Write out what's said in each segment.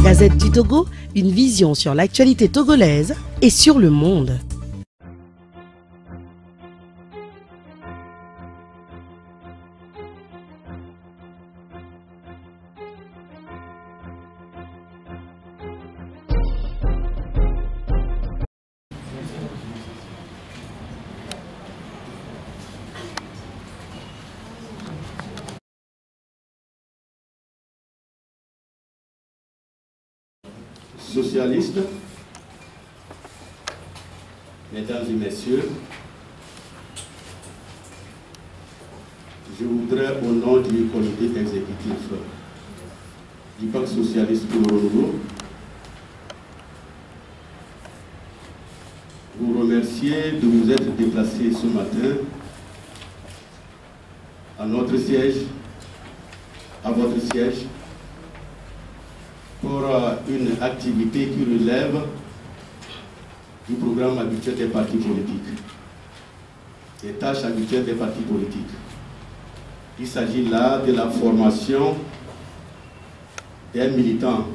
Gazette du Togo, une vision sur l'actualité togolaise et sur le monde. Socialistes, mesdames et messieurs, je voudrais au nom du comité exécutif du Pacte socialiste pour le renouveau vous remercier de vous être déplacés ce matin à notre siège, à votre siège, pour une activité qui relève du programme habituel des partis politiques, des tâches habituelles des partis politiques. Il s'agit là de la formation des militants,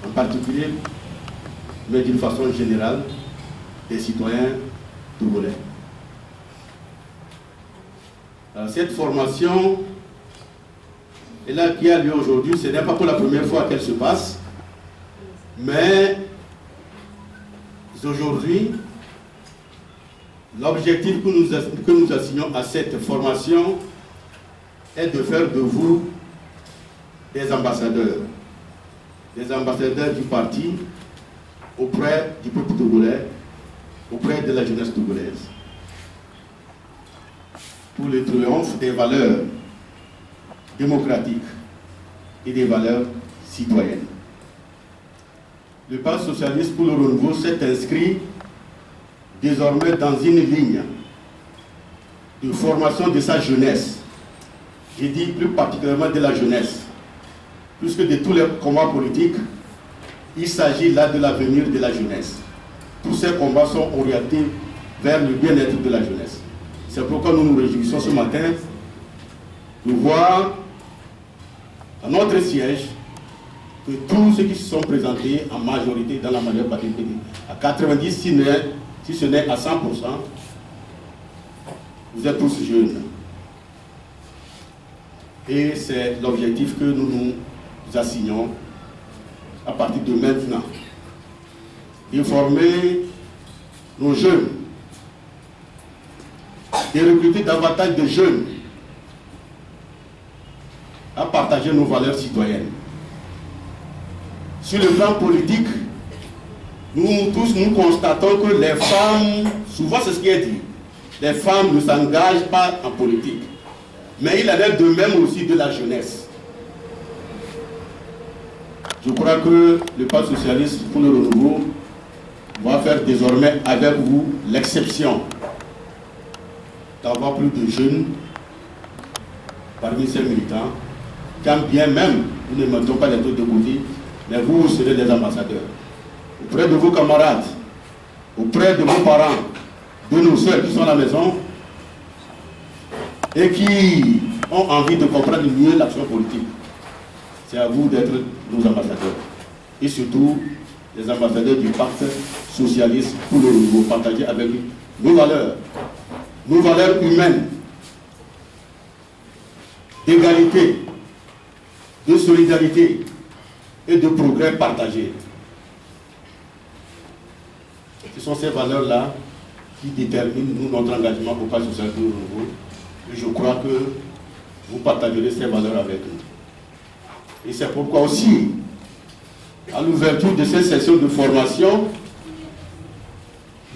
en particulier, mais d'une façon générale, des citoyens togolais. Alors, cette formation et là, qui a lieu aujourd'hui, ce n'est pas pour la première fois qu'elle se passe, mais aujourd'hui, l'objectif que nous assignons à cette formation est de faire de vous des ambassadeurs du parti auprès du peuple togolais, auprès de la jeunesse togolaise, pour le triomphe des valeurs démocratiques et des valeurs citoyennes. Le Parti socialiste pour le renouveau s'est inscrit désormais dans une ligne de formation de sa jeunesse. Je dis plus particulièrement de la jeunesse, puisque de tous les combats politiques, il s'agit là de l'avenir de la jeunesse. Tous ces combats sont orientés vers le bien-être de la jeunesse. C'est pourquoi nous nous réjouissons ce matin de voir à notre siège que tous ceux qui se sont présentés en majorité dans la majeure partie du pays, à 90, si ce n'est à 100%, vous êtes tous jeunes. Et c'est l'objectif que nous nous assignons à partir de maintenant. De former nos jeunes, de recruter davantage de jeunes à partager nos valeurs citoyennes. Sur le plan politique, nous tous nous constatons que les femmes, souvent c'est ce qui est dit, les femmes ne s'engagent pas en politique. Mais il en est de même aussi de la jeunesse. Je crois que le Parti socialiste pour le renouveau va faire désormais avec vous l'exception d'avoir plus de jeunes parmi ces militants, quand bien même nous ne mettons pas les autres de côté, mais vous serez des ambassadeurs. Auprès de vos camarades, auprès de vos parents, de nos soeurs qui sont à la maison et qui ont envie de comprendre mieux l'action politique. C'est à vous d'être nos ambassadeurs. Et surtout, les ambassadeurs du Pacte socialiste pour le renouveau, partager avec nos valeurs humaines, d'égalité, de solidarité et de progrès partagés. Ce sont ces valeurs-là qui déterminent notre engagement au Parti social pour le renouveau. Et je crois que vous partagerez ces valeurs avec nous. Et c'est pourquoi aussi, à l'ouverture de cette session de formation,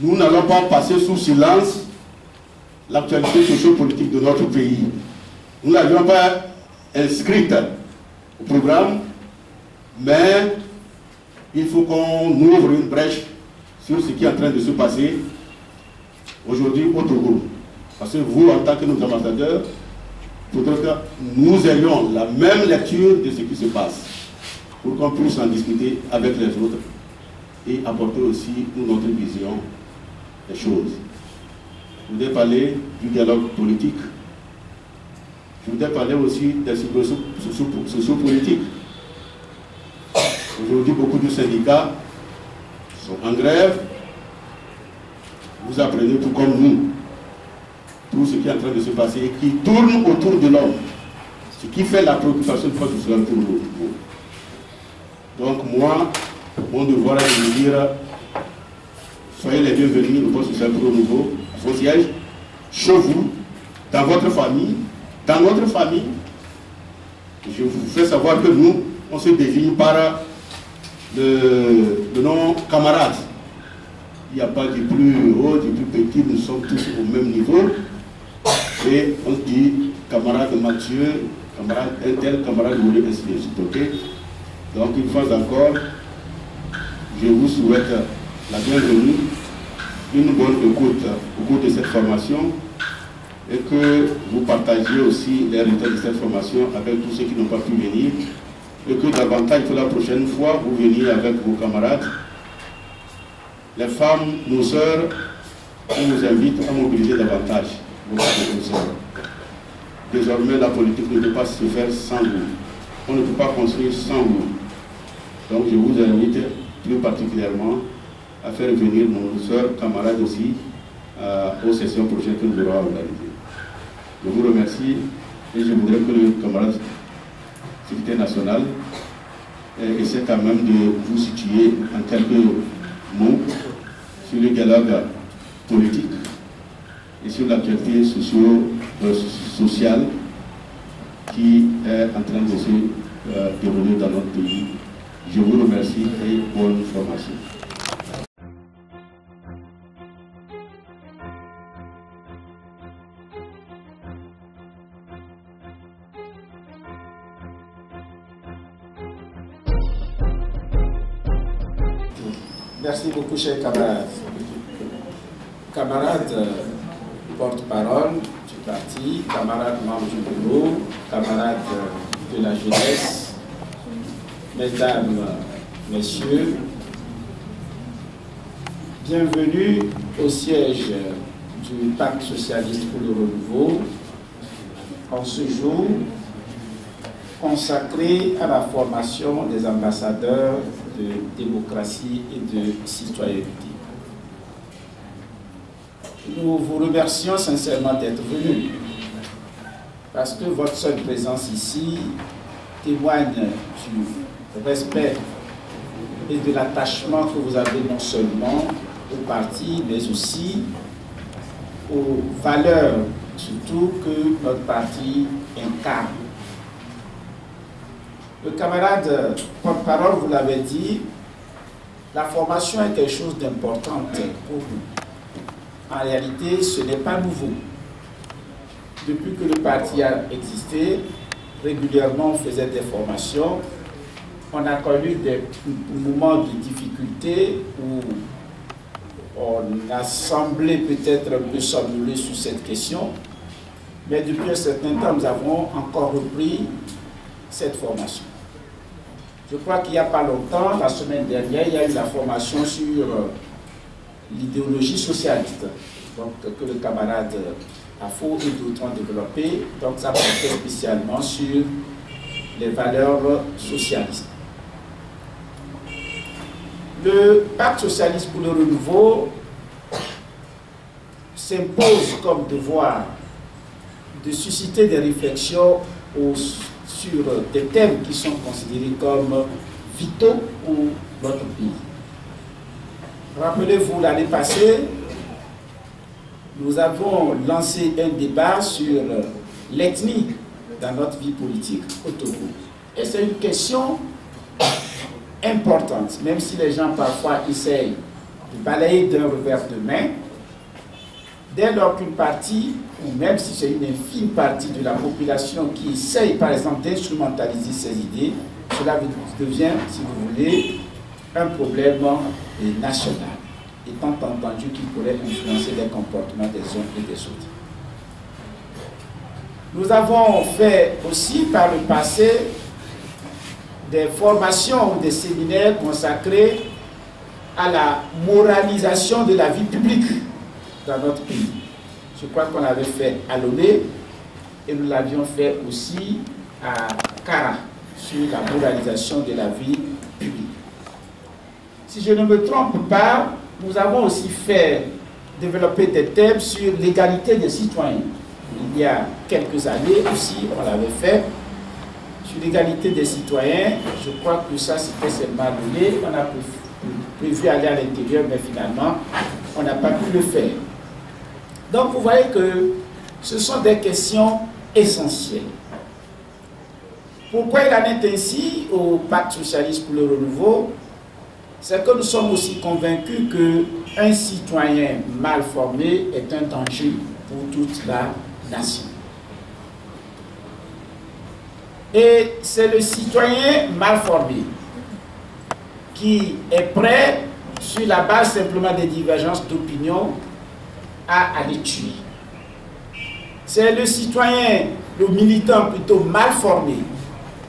nous n'allons pas passer sous silence l'actualité socio-politique de notre pays. Nous ne l'avions pas inscrite au programme, mais il faut qu'on ouvre une brèche sur ce qui est en train de se passer aujourd'hui au Togo. Parce que vous, en tant que nos ambassadeurs, il faudrait que nous ayons la même lecture de ce qui se passe, pour qu'on puisse en discuter avec les autres et apporter aussi notre vision des choses. Je voudrais parler du dialogue politique. Je voudrais parler aussi des sociopolitiques. Aujourd'hui, beaucoup de syndicats sont en grève. Vous apprenez tout comme nous, tout ce qui est en train de se passer et qui tourne autour de l'homme. Ce qui fait la préoccupation de Force sociale pour nous. Donc moi, mon devoir est de vous dire, soyez les bienvenus au Force sociale pour nouveau, à vos sièges, chez vous, dans votre famille, dans notre famille. Je vous fais savoir que nous, on se désigne par le nom camarade. Il n'y a pas du plus haut, du plus petit, nous sommes tous au même niveau. Et on dit camarade Mathieu, camarade Intel, camarade Moulin, ainsi de suite. Okay? Donc une fois encore, je vous souhaite la bienvenue, une bonne écoute au cours de cette formation et que vous partagiez aussi les résultats de cette formation avec tous ceux qui n'ont pas pu venir et que davantage pour la prochaine fois vous veniez avec vos camarades. Les femmes, nos sœurs, on nous invite à mobiliser davantage vos sœurs. Désormais, la politique ne peut pas se faire sans vous. On ne peut pas construire sans vous. Donc je vous invite plus particulièrement à faire venir nos sœurs, camarades aussi, aux sessions prochaines que nous aurons organisées. Je vous remercie et je voudrais que le camarade secrétaire national essaie quand même de vous situer en quelques mots sur le dialogue politique et sur l'actualité sociale qui est en train de se dérouler dans notre pays. Je vous remercie et bonne formation. Merci beaucoup, chers camarades. Camarades porte-parole du parti, camarades membres du bureau, camarades de la jeunesse, mesdames, messieurs, bienvenue au siège du Pacte socialiste pour le renouveau en ce jour consacré à la formation des ambassadeurs de démocratie et de citoyenneté. Nous vous remercions sincèrement d'être venus parce que votre seule présence ici témoigne du respect et de l'attachement que vous avez non seulement au parti mais aussi aux valeurs surtout que notre parti incarne. Le camarade porte-parole, vous l'avez dit, la formation est quelque chose d'important pour nous. En réalité, ce n'est pas nouveau. Depuis que le parti a existé, régulièrement on faisait des formations. On a connu des moments de difficulté où on a semblé peut-être un peu somnolé sur cette question. Mais depuis un certain temps, nous avons encore repris cette formation. Je crois qu'il n'y a pas longtemps, la semaine dernière, il y a eu la formation sur l'idéologie socialiste, donc, que le camarade Afo et d'autres ont développé. Donc ça portait spécialement sur les valeurs socialistes. Le Pacte socialiste pour le renouveau s'impose comme devoir de susciter des réflexions sur des thèmes qui sont considérés comme vitaux pour notre pays. Rappelez-vous, l'année passée, nous avons lancé un débat sur l'ethnie dans notre vie politique au Togo. Et c'est une question importante, même si les gens parfois essayent de balayer d'un revers de main. Dès lors qu'une partie, ou même si c'est une infime partie de la population qui essaye par exemple d'instrumentaliser ces idées, cela devient, si vous voulez, un problème national, étant entendu qu'il pourrait influencer les comportements des uns et des autres. Nous avons fait aussi par le passé des formations ou des séminaires consacrés à la moralisation de la vie publique dans notre pays. Je crois qu'on l'avait fait à Lomé et nous l'avions fait aussi à Kara sur la moralisation de la vie publique. Si je ne me trompe pas, nous avons aussi fait développer des thèmes sur l'égalité des citoyens. Il y a quelques années aussi, on l'avait fait sur l'égalité des citoyens. Je crois que ça, c'était seulement donné. On a prévu aller à l'intérieur, mais finalement, on n'a pas pu le faire. Donc, vous voyez que ce sont des questions essentielles. Pourquoi il en est ainsi au Pacte socialiste pour le renouveau? C'est que nous sommes aussi convaincus qu'un citoyen mal formé est un danger pour toute la nation. Et c'est le citoyen mal formé qui est prêt, sur la base simplement des divergences d'opinion, à aller tuer. C'est le citoyen, le militant plutôt mal formé,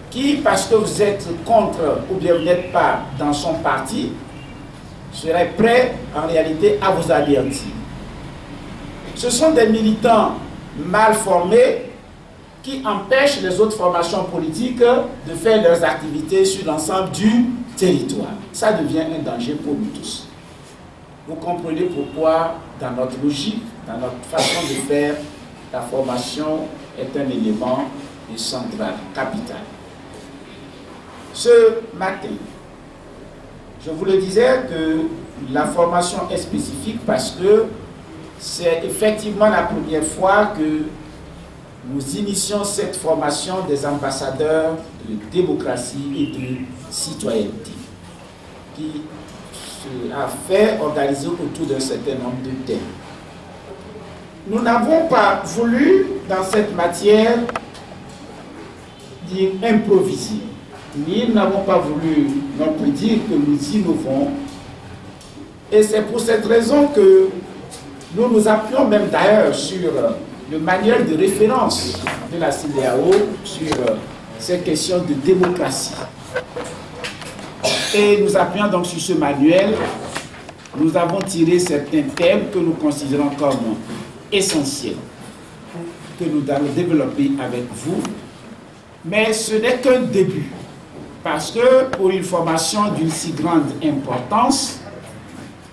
qui, parce que vous êtes contre ou bien vous n'êtes pas dans son parti, serait prêt en réalité à vous anéantir. Ce sont des militants mal formés qui empêchent les autres formations politiques de faire leurs activités sur l'ensemble du territoire. Ça devient un danger pour nous tous. Vous comprenez pourquoi, dans notre logique, dans notre façon de faire, la formation est un élément central, capital. Ce matin, je vous le disais que la formation est spécifique parce que c'est effectivement la première fois que nous initions cette formation des ambassadeurs de démocratie et de citoyenneté, qui a fait organiser autour d'un certain nombre de thèmes. Nous n'avons pas voulu, dans cette matière, dire improviser. Ni nous n'avons pas voulu non plus dire que nous innovons. Et c'est pour cette raison que nous nous appuyons même d'ailleurs sur le manuel de référence de la CEDEAO sur ces questions de démocratie. Et nous appuyons donc sur ce manuel. Nous avons tiré certains thèmes que nous considérons comme essentiels, que nous allons développer avec vous. Mais ce n'est qu'un début. Parce que pour une formation d'une si grande importance,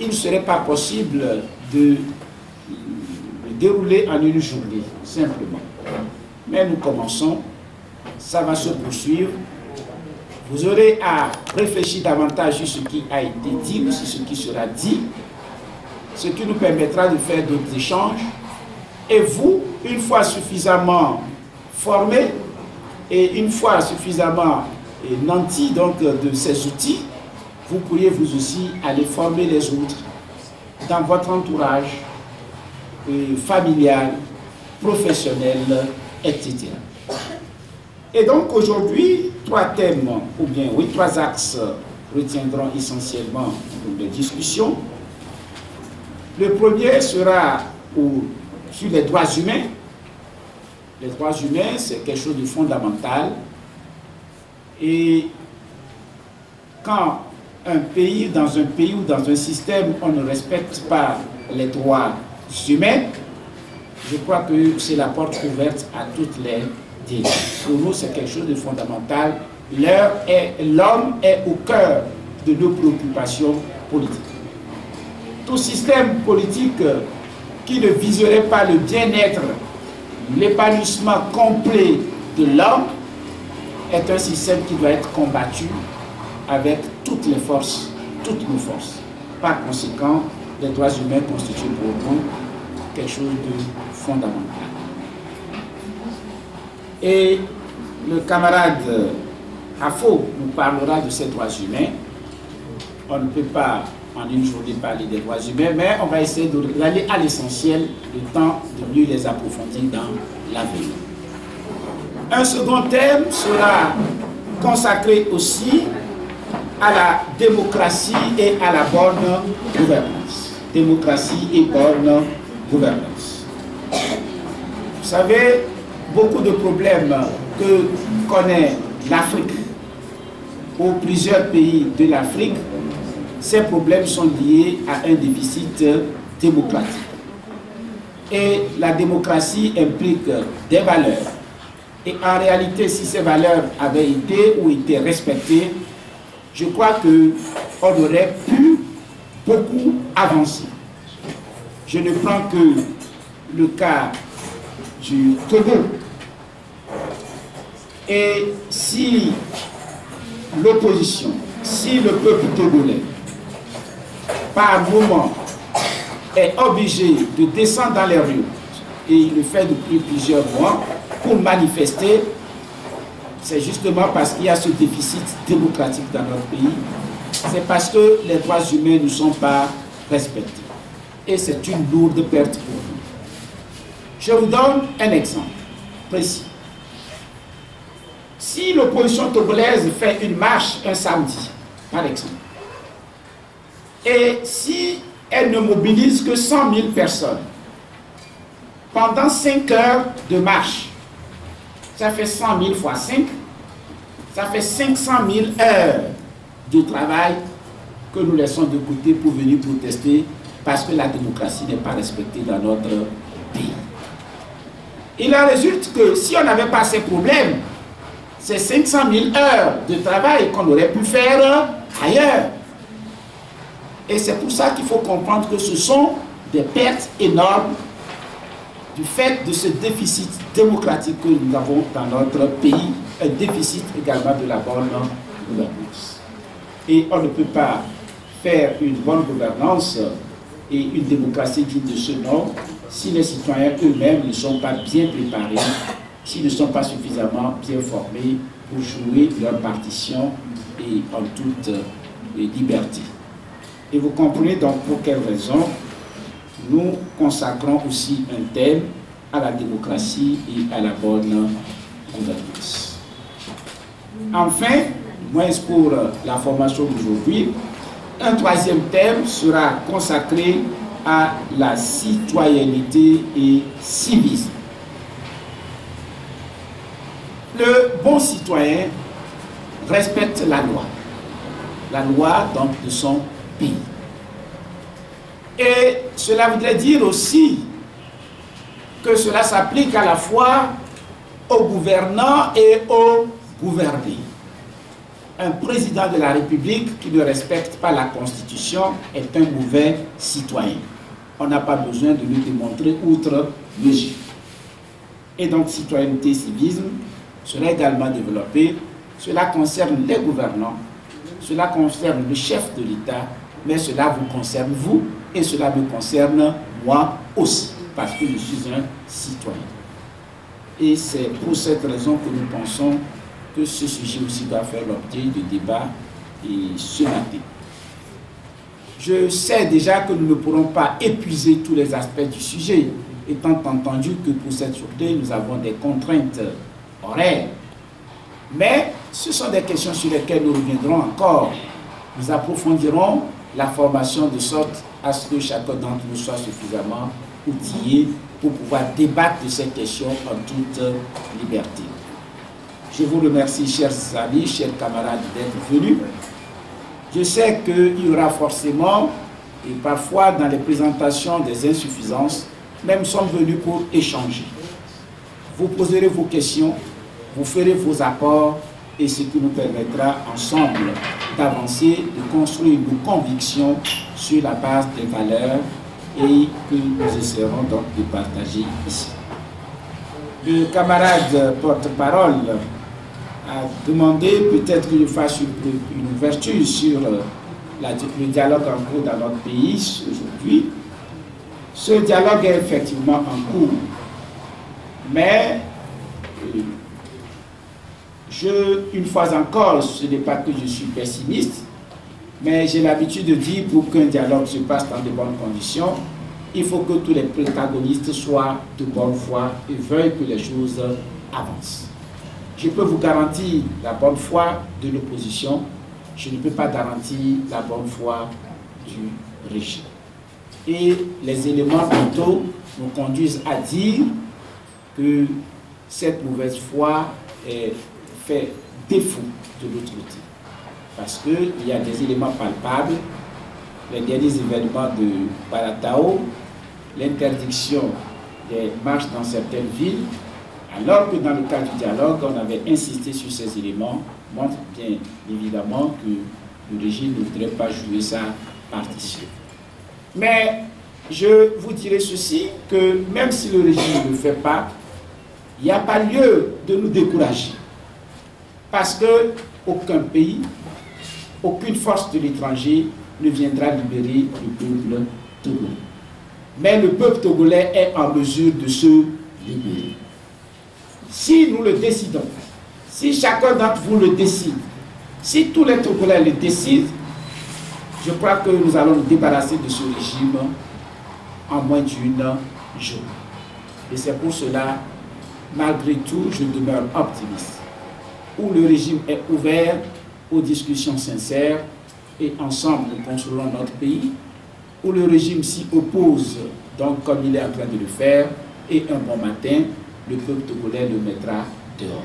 il ne serait pas possible de dérouler en une journée, simplement. Mais nous commençons, ça va se poursuivre. Vous aurez à réfléchir davantage sur ce qui a été dit ou sur ce qui sera dit, ce qui nous permettra de faire d'autres échanges. Et vous, une fois suffisamment formés et une fois suffisamment nantis donc de ces outils, vous pourriez vous aussi aller former les autres dans votre entourage familial, professionnel, etc. Et donc aujourd'hui, trois thèmes, ou bien oui, trois axes retiendront essentiellement de discussion. Le premier sera sur les droits humains. Les droits humains, c'est quelque chose de fondamental. Et quand un pays, dans ou dans un système, on ne respecte pas les droits humains, je crois que c'est la porte ouverte à toutes les dérives. Pour nous, c'est quelque chose de fondamental. L'homme est au cœur de nos préoccupations politiques. Tout système politique qui ne viserait pas le bien-être, l'épanouissement complet de l'homme est un système qui doit être combattu avec toutes les forces, toutes nos forces. Par conséquent, les droits humains constituent pour nous quelque chose de fondamental. Et le camarade Hafo nous parlera de ces droits humains. On ne peut pas en une journée parler des droits humains, mais on va essayer d'aller à l'essentiel, le temps de mieux les approfondir dans l'avenir. Un second thème sera consacré aussi à la démocratie et à la bonne gouvernance. Démocratie et bonne gouvernance. Vous savez, beaucoup de problèmes que connaît l'Afrique ou plusieurs pays de l'Afrique, ces problèmes sont liés à un déficit démocratique. Et la démocratie implique des valeurs. Et en réalité, si ces valeurs avaient été ou étaient respectées, je crois qu'on aurait pu beaucoup avancer. Je ne prends que le cas du Togo. Et si l'opposition, si le peuple togolais, par moment, est obligé de descendre dans les rues, et il le fait depuis plusieurs mois, pour manifester, c'est justement parce qu'il y a ce déficit démocratique dans notre pays. C'est parce que les droits humains ne sont pas respectés. Et c'est une lourde perte pour nous. Je vous donne un exemple précis. Si l'opposition togolaise fait une marche un samedi, par exemple, et si elle ne mobilise que 100 000 personnes, pendant 5 heures de marche, ça fait 100 000 fois 5, ça fait 500 000 heures de travail que nous laissons de côté pour venir protester parce que la démocratie n'est pas respectée dans notre pays. Il en résulte que si on n'avait pas ces problèmes, c'est 500 000 heures de travail qu'on aurait pu faire ailleurs. Et c'est pour ça qu'il faut comprendre que ce sont des pertes énormes du fait de ce déficit démocratique que nous avons dans notre pays, un déficit également de la bonne gouvernance. Et on ne peut pas faire une bonne gouvernance et une démocratie digne de ce nom si les citoyens eux-mêmes ne sont pas bien préparés, s'ils ne sont pas suffisamment bien formés pour jouer leur partition et en toute liberté. Et vous comprenez donc pour quelles raisons nous consacrons aussi un thème à la démocratie et à la bonne gouvernance. Enfin, moins pour la formation d'aujourd'hui, un troisième thème sera consacré à la citoyenneté et civisme. Le bon citoyen respecte la loi donc de son pays. Et cela voudrait dire aussi que cela s'applique à la fois aux gouvernants et aux gouvernés. Un président de la République qui ne respecte pas la Constitution est un mauvais citoyen. On n'a pas besoin de le démontrer outre mesure. Et donc, citoyenneté et civisme sera également développé. Cela concerne les gouvernants, cela concerne le chef de l'État, mais cela vous concerne vous et cela me concerne moi aussi, parce que je suis un citoyen. Et c'est pour cette raison que nous pensons que ce sujet aussi doit faire l'objet de débats et ce matin. Je sais déjà que nous ne pourrons pas épuiser tous les aspects du sujet, étant entendu que pour cette journée, nous avons des contraintes horaires. Mais ce sont des questions sur lesquelles nous reviendrons encore. Nous approfondirons la formation de sorte à ce que chacun d'entre nous soit suffisamment outillé pour pouvoir débattre de ces questions en toute liberté. Je vous remercie, chers amis, chers camarades, d'être venus. Je sais qu'il y aura forcément, et parfois dans les présentations, des insuffisances, mais nous sommes venus pour échanger. Vous poserez vos questions, vous ferez vos apports, et ce qui nous permettra ensemble d'avancer, de construire nos convictions sur la base des valeurs et que nous essaierons donc de partager ici. Le camarade porte-parole a demandé peut-être que je fasse une ouverture sur le dialogue en cours dans notre pays aujourd'hui. Ce dialogue est effectivement en cours, mais une fois encore, ce n'est pas que je suis pessimiste, mais j'ai l'habitude de dire pour qu'un dialogue se passe dans de bonnes conditions, il faut que tous les protagonistes soient de bonne foi et veuillent que les choses avancent. Je peux vous garantir la bonne foi de l'opposition, je ne peux pas garantir la bonne foi du régime. Et les éléments plutôt nous conduisent à dire que cette mauvaise foi fait défaut de l'autre côté. Parce qu'il y a des éléments palpables, les derniers événements de Baratao, l'interdiction des marches dans certaines villes, alors que dans le cadre du dialogue, on avait insisté sur ces éléments, montre bien évidemment que le régime ne voudrait pas jouer sa partition. Mais je vous dirai ceci, que même si le régime ne le fait pas, il n'y a pas lieu de nous décourager. Parce que aucun pays, aucune force de l'étranger ne viendra libérer le peuple togolais. Mais le peuple togolais est en mesure de se libérer. Si nous le décidons, si chacun d'entre vous le décide, si tous les Togolais le décident, je crois que nous allons nous débarrasser de ce régime en moins d'une journée. Et c'est pour cela, malgré tout, je demeure optimiste. Où le régime est ouvert aux discussions sincères et ensemble nous contrôlons notre pays, où le régime s'y oppose, donc comme il est en train de le faire, et un bon matin, le peuple togolais le mettra dehors.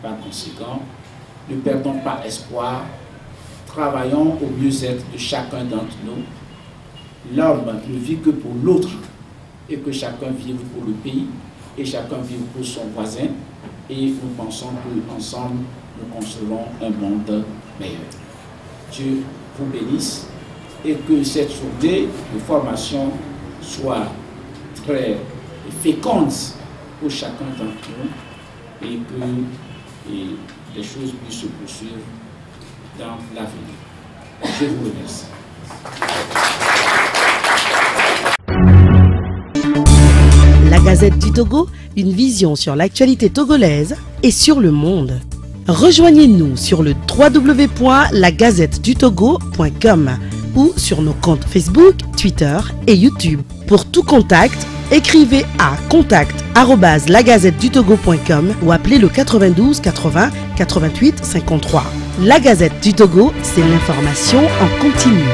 Par conséquent, ne perdons pas espoir, travaillons au mieux-être de chacun d'entre nous. L'homme ne vit que pour l'autre, et que chacun vive pour le pays, et chacun vive pour son voisin, et nous pensons qu'ensemble, nous construirons un monde meilleur. Dieu vous bénisse, et que cette journée de formation soit très féconde pour chacun d'entre nous, et que les choses puissent se poursuivre dans l'avenir. Je vous remercie. La Gazette du Togo, une vision sur l'actualité togolaise et sur le monde. Rejoignez-nous sur le www.lagazettedutogo.com ou sur nos comptes Facebook, Twitter et YouTube. Pour tout contact, écrivez à contact@lagazettedutogo.com ou appelez le 92 80 88 53. La Gazette du Togo, c'est l'information en continu.